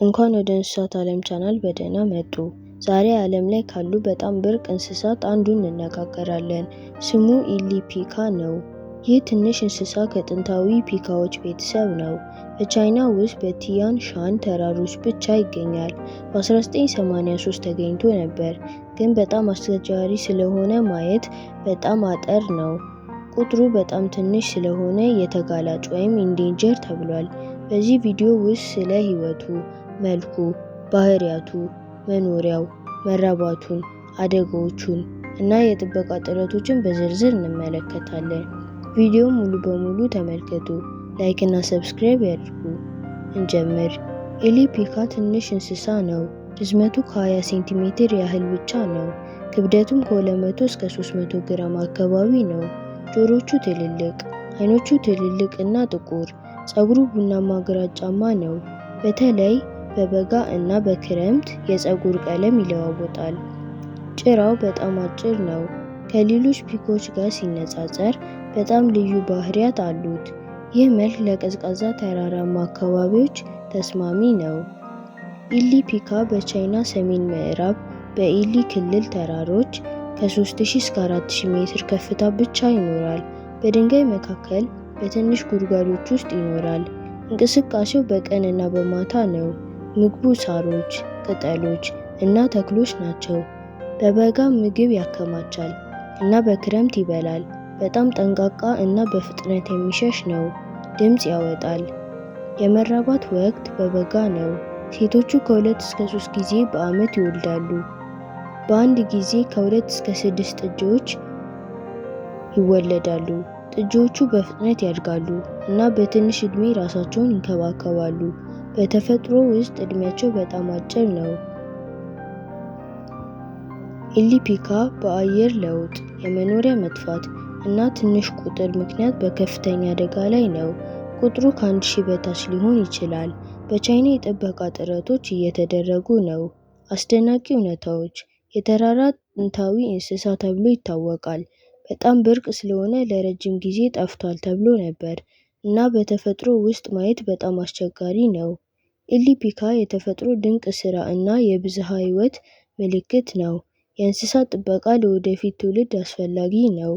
እንኳን ወደ እንስሳት ዓለም ቻናል በደህና መጡ። ዛሬ ዓለም ላይ ካሉ በጣም ብርቅ እንስሳት አንዱን እንነጋገራለን። ስሙ ኢሊ ፒካ ነው። ይህ ትንሽ እንስሳ ከጥንታዊ ፒካዎች ቤተሰብ ነው። በቻይና ውስጥ በቲያን ሻን ተራሮች ብቻ ይገኛል። በ1983 ተገኝቶ ነበር፣ ግን በጣም አስቸጋሪ ስለሆነ ማየት በጣም አጠር ነው። ቁጥሩ በጣም ትንሽ ስለሆነ የተጋላጭ ወይም ኢንዴንጀር ተብሏል። በዚህ ቪዲዮ ውስጥ ስለ ህይወቱ፣ መልኩ፣ ባህሪያቱ፣ መኖሪያው፣ መራባቱን፣ አደጋዎቹን እና የጥበቃ ጥረቶችን በዝርዝር እንመለከታለን። ቪዲዮ ሙሉ በሙሉ ተመልከቱ፣ ላይክ እና ሰብስክራይብ ያድርጉ። እንጀምር። ኢሊ ፒካ ትንሽ እንስሳ ነው። ርዝመቱ ከ20 ሴንቲሜትር ያህል ብቻ ነው። ክብደቱም ከ200 እስከ 300 ግራም አካባቢ ነው። ጆሮቹ ትልልቅ፣ አይኖቹ ትልልቅ እና ጥቁር፣ ፀጉሩ ቡናማ ግራጫማ ነው። በተለይ በበጋ እና በክረምት የፀጉር ቀለም ይለዋወጣል። ጭራው በጣም አጭር ነው። ከሌሎች ፒኮች ጋር ሲነጻጸር በጣም ልዩ ባህሪያት አሉት። ይህ መልክ ለቀዝቃዛ ተራራማ አካባቢዎች ተስማሚ ነው። ኢሊ ፒካ በቻይና ሰሜን ምዕራብ በኢሊ ክልል ተራሮች ከ3000 እስከ 4000 ሜትር ከፍታ ብቻ ይኖራል። በድንጋይ መካከል በትንሽ ጉድጓዶች ውስጥ ይኖራል። እንቅስቃሴው በቀን እና በማታ ነው። ምግቡ ሳሮች፣ ቅጠሎች እና ተክሎች ናቸው። በበጋ ምግብ ያከማቻል እና በክረምት ይበላል። በጣም ጠንቃቃ እና በፍጥነት የሚሸሽ ነው። ድምፅ ያወጣል። የመራባት ወቅት በበጋ ነው። ሴቶቹ ከ2 እስከ 3 ጊዜ በዓመት ይወልዳሉ። በአንድ ጊዜ ከ2 እስከ 6 ጥጆች ይወለዳሉ። ጥጆቹ በፍጥነት ያድጋሉ እና በትንሽ ዕድሜ ራሳቸውን ይንከባከባሉ። በተፈጥሮ ውስጥ ዕድሜያቸው በጣም አጭር ነው። ኢሊ ፒካ በአየር ለውጥ፣ የመኖሪያ መጥፋት እና ትንሽ ቁጥር ምክንያት በከፍተኛ አደጋ ላይ ነው። ቁጥሩ ከ1000 በታች ሊሆን ይችላል። በቻይና የጥበቃ ጥረቶች እየተደረጉ ነው። አስደናቂ እውነታዎች። የተራራ ጥንታዊ እንስሳ ተብሎ ይታወቃል። በጣም ብርቅ ስለሆነ ለረጅም ጊዜ ጠፍቷል ተብሎ ነበር እና በተፈጥሮ ውስጥ ማየት በጣም አስቸጋሪ ነው። ኢሊ ፒካ የተፈጥሮ ድንቅ ስራ እና የብዝሃ ህይወት ምልክት ነው። የእንስሳት ጥበቃ ለወደፊት ትውልድ አስፈላጊ ነው።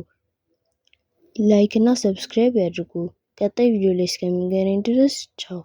ላይክ እና ሰብስክራይብ ያድርጉ። ቀጣይ ቪዲዮ ላይ እስከምንገናኝ ድረስ ቻው።